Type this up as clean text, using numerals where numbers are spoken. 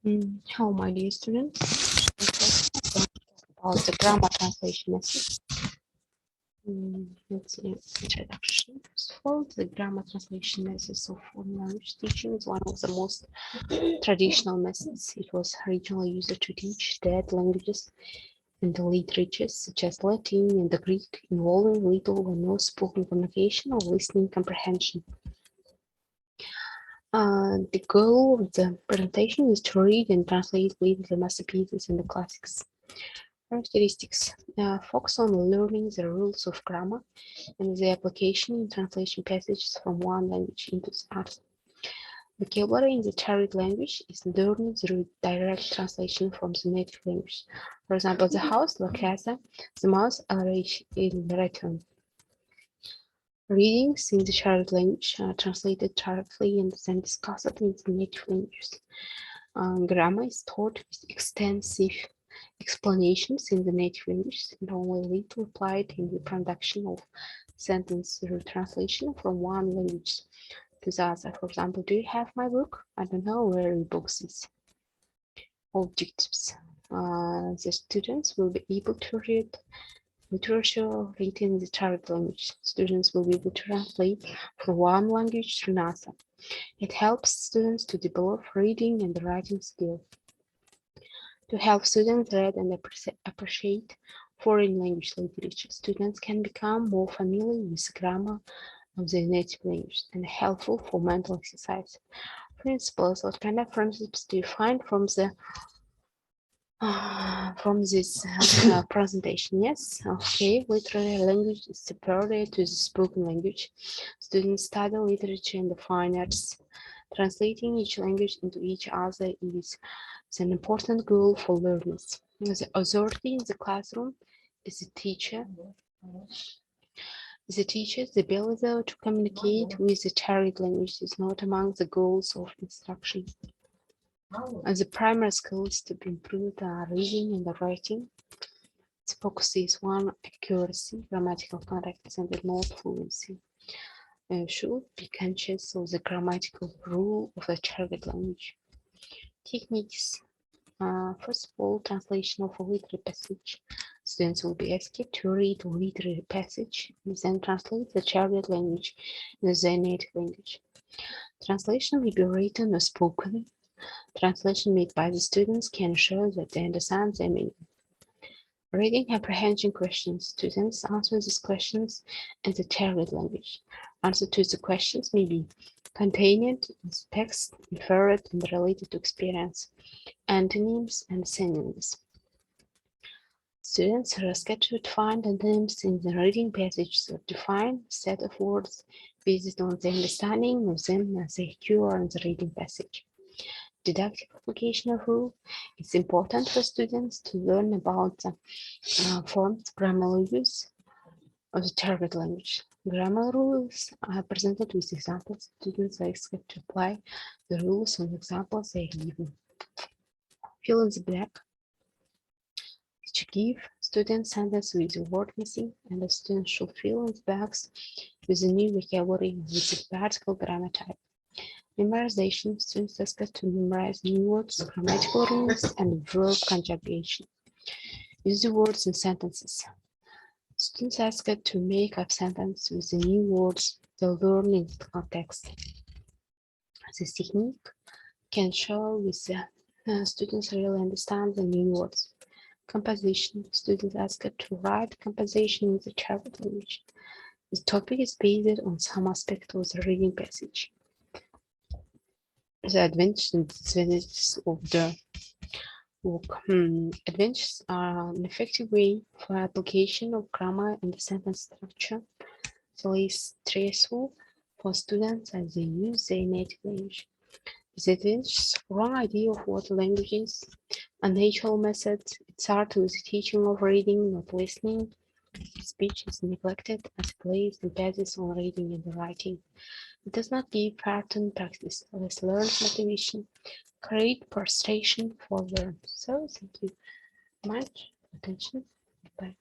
Hello, my dear students. About the grammar translation method. Let's see, introduction. First of all, the grammar translation method of foreign language teaching is one of the most traditional methods. It was originally used to teach dead languages and the literatures such as Latin and the Greek, involving little or no spoken communication or listening comprehension. The goal of the presentation is to read and translate the masterpieces and the classics. Characteristics: focus on learning the rules of grammar and the application in translation passages from one language into the other. Vocabulary in the target language is learned through direct translation from the native language. For example, the house, la casa, the mouse, il ratón. Readings in the target language are translated directly and then discussed in the native languages. Grammar is taught with extensive explanations in the native language and only little applied in the production of sentence through translation from one language to the other. For example, do you have my book? I don't know where your book is. Objectives. The students will be able to read literature written in the target language. Students will be able to translate from one language to another. It helps students to develop reading and writing skills. To help students read and appreciate foreign language literature, students can become more familiar with the grammar of their native language and helpful for mental exercise. Principles. What kind of principles do you find from this presentation? Yes, okay. Literary language is superior to the spoken language. Students study literature and the fine arts. Translating each language into each other is an important goal for learners. The authority in the classroom is the teacher. The teacher's ability to communicate with the target language is not among the goals of instruction. The primary skills to be improved are reading and writing. The focus is on accuracy, grammatical correctness, and not fluency. Should be conscious of the grammatical rule of the target language. Techniques. First of all, translation of a literary passage. Students will be asked to read a literary passage and then translate the target language in their native language. Translation will be written or spoken. Translation made by the students can show that they understand their meaning. Reading comprehension questions. Students answer these questions in the target language. Answer to the questions may be contained in text, inferred, and related to experience, antonyms, and synonyms. Students are scheduled to find antonyms in the reading passage that define a set of words based on the understanding of them as they occur in the reading passage. Deductive application of rule. It's important for students to learn about the forms, grammar use of the target language. Grammar rules are presented with examples. Students are expected to apply the rules on examples they are given. Fill in the blank. To give students sentence with the word missing, and the students should fill in the blanks with the new vocabulary with the particular grammar type. Memorization. Students are expected to memorize new words, grammatical rules, and verb conjugation. Use the words in sentences. Students are asked to make up sentences with the new words they learn in the context. This technique can show with the students really understand the new words. Composition. Students are asked to write composition with the target language. The topic is based on some aspect of the reading passage. The advantages and disadvantages of the book. Advantages are an effective way for application of grammar and the sentence structure. It's less stressful for students as they use their native language. Disadvantages: wrong idea of what language is, unnatural methods. It's hard with the teaching of reading, not listening. Speech is neglected as plays emphasis on reading and writing. It does not give pattern practice, less learned motivation, create frustration for learners. So thank you much for attention. Bye.